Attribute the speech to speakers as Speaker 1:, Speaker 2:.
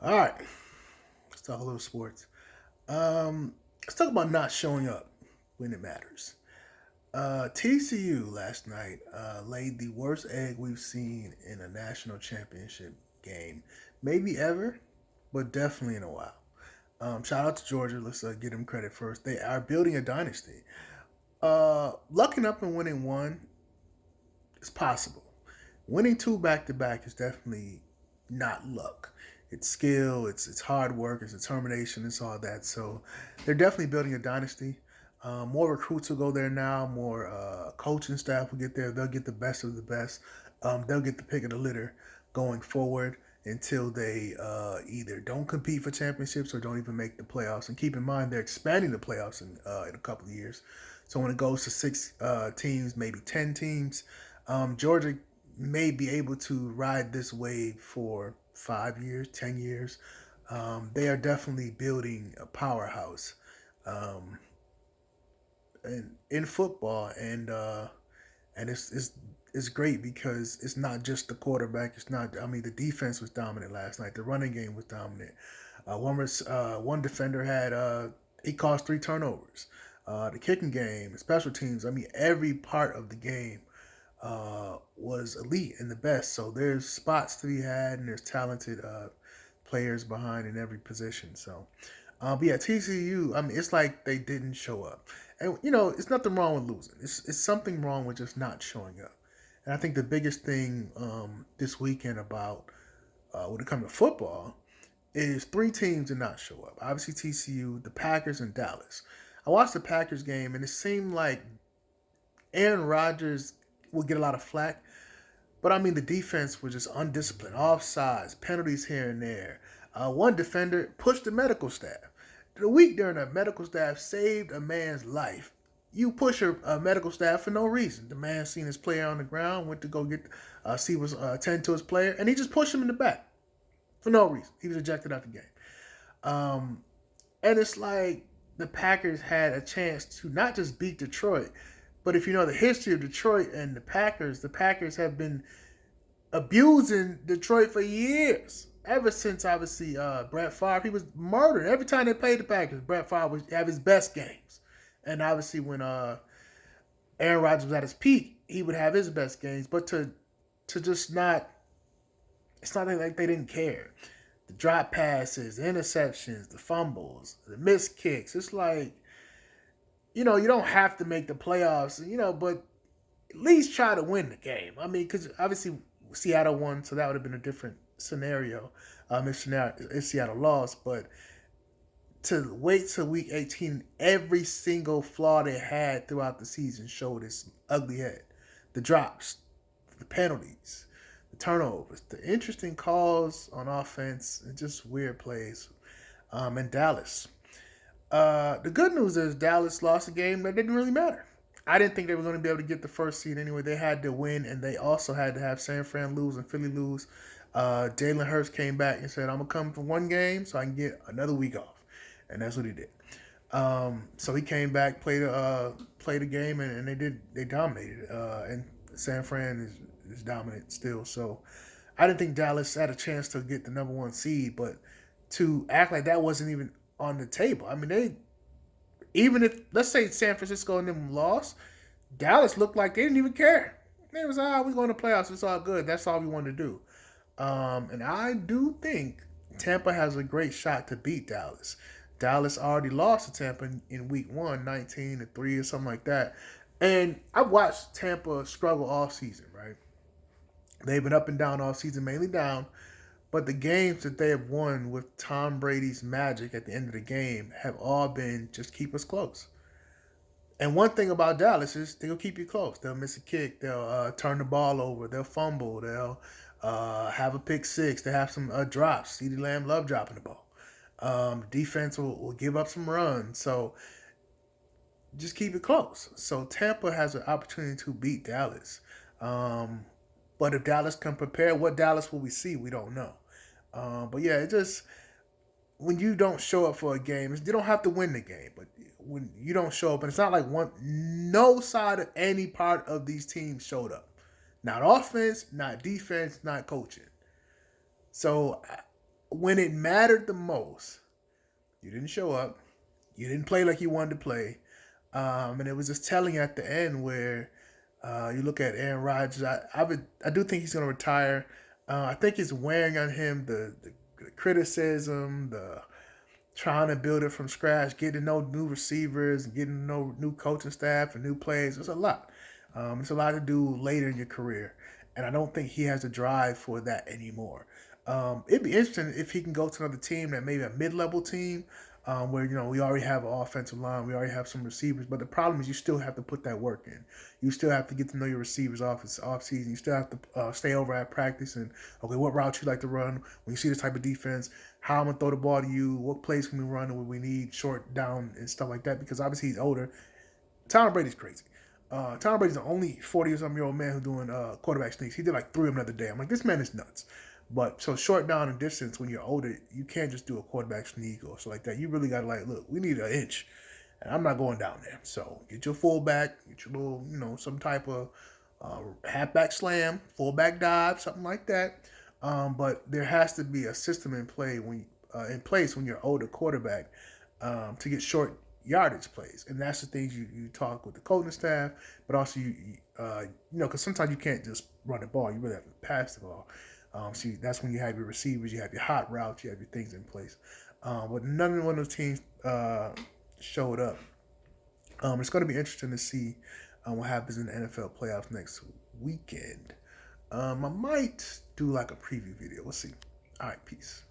Speaker 1: All right, let's talk a little sports. Let's talk about not showing up when it matters. TCU last night laid the worst egg we've seen in a national championship game, maybe ever, but definitely in a while. Shout out to Georgia. Let's give them credit first. They are building a dynasty. Lucking up and winning one is possible. Winning two back to back is definitely not luck. It's skill, it's hard work, it's determination, it's all that. So they're definitely building a dynasty. More recruits will go there now. More coaching staff will get there. They'll get the best of the best. They'll get the pick of the litter going forward until they either don't compete for championships or don't even make the playoffs. And keep in mind, they're expanding the playoffs in a couple of years. So when it goes to six teams, maybe 10 teams, Georgia may be able to ride this wave for 5 years, 10 years. They are definitely building a powerhouse um, in football, and it's great because it's not just the quarterback. It's not. I mean, the defense was dominant last night. The running game was dominant. One defender had he caused three turnovers. The kicking game, the special teams. I mean, every part of the game was elite and the best. So there's spots to be had, and there's talented players behind in every position. So, but yeah, TCU. I mean, it's like they didn't show up, and it's nothing wrong with losing. It's something wrong with just not showing up. And I think the biggest thing this weekend about when it comes to football is three teams did not show up. Obviously, TCU, the Packers, and Dallas. I watched the Packers game, and it seemed like Aaron Rodgers would get a lot of flack. But I mean, the defense was just undisciplined, offsides, penalties here and there. One defender pushed the medical staff. The week during the medical staff saved a man's life. You push a medical staff for no reason. The man seen his player on the ground, went to go get see was attend to his player, and he just pushed him in the back for no reason. He was ejected out the game. Um, and it's like the Packers had a chance to not just beat Detroit, but if you know the history of Detroit and the Packers have been abusing Detroit for years. Ever since obviously Brett Favre, he was murdered every time they played the Packers. Brett Favre would have his best games, and obviously when Aaron Rodgers was at his peak, he would have his best games. But to just not, it's not like they didn't care. The drop passes, the interceptions, the fumbles, the missed kicks. It's like you don't have to make the playoffs, but at least try to win the game. I mean, because obviously Seattle won, so that would have been a different scenario if Seattle lost. But to wait till week 18, every single flaw they had throughout the season showed its ugly head. The drops, the penalties, the turnovers, the interesting calls on offense, and just weird plays. And Dallas. The good news is Dallas lost a game that didn't really matter. I didn't think they were going to be able to get the first seed anyway. They had to win, and they also had to have San Fran lose and Philly lose. Jalen Hurts came back and said, "I'm gonna come for one game so I can get another week off," and that's what he did. So he came back, played a game, and they dominated. And San Fran is dominant still. So I didn't think Dallas had a chance to get the number one seed, but to act like that wasn't even on the table. I mean, they even if let's say San Francisco and them lost, Dallas looked like they didn't even care. They was we're going to playoffs. It's all good. That's all we want to do. And I do think Tampa has a great shot to beat Dallas. Dallas already lost to Tampa in week one, 19-3 or something like that. And I've watched Tampa struggle all season, right? They've been up and down all season, mainly down. But the games that they have won with Tom Brady's magic at the end of the game have all been just keep us close. And one thing about Dallas is they'll keep you close. They'll miss a kick. They'll turn the ball over. They'll fumble. They'll have a pick six. They have some drops. CeeDee Lamb love dropping the ball. Defense will give up some runs. So just keep it close. So Tampa has an opportunity to beat Dallas. But if Dallas can prepare, what Dallas will we see? We don't know. But yeah, it just when you don't show up for a game, you don't have to win the game, but when you don't show up, and it's not like no side of any part of these teams showed up. Not offense, not defense, not coaching. So when it mattered the most, you didn't show up. You didn't play like you wanted to play. And it was just telling at the end where you look at Aaron Rodgers. I do think he's going to retire. I think it's wearing on him the criticism, the trying to build it from scratch, getting to know new receivers, getting to know new coaching staff and new players. It's a lot. It's a lot to do later in your career, and I don't think he has the drive for that anymore. It'd be interesting if he can go to another team that maybe a mid-level team, where we already have an offensive line, we already have some receivers. But the problem is you still have to put that work in. You still have to get to know your receivers off season. You still have to stay over at practice and okay, what route you like to run when you see this type of defense. How I'm gonna throw the ball to you. What plays can we run? What we need short down and stuff like that. Because obviously he's older. Tom Brady's crazy. Tom Brady's the only 40-something-year-old man who's doing quarterback sneaks. He did like 3 of them the other day. I'm like, this man is nuts. But so short down and distance when you're older, you can't just do a quarterback sneak or so like that. You really got to like, look, we need an inch. And I'm not going down there. So get your fullback, get your little, some type of halfback slam, fullback dive, something like that. But there has to be a system in place when you're an older quarterback to get short yardage plays, and that's the things you talk with the coaching staff, but also because sometimes you can't just run the ball; you really have to pass the ball. See, that's when you have your receivers, you have your hot routes, you have your things in place. But none of one of those teams showed up. It's going to be interesting to see what happens in the NFL playoffs next weekend. I might do like a preview video. We'll see. All right, peace.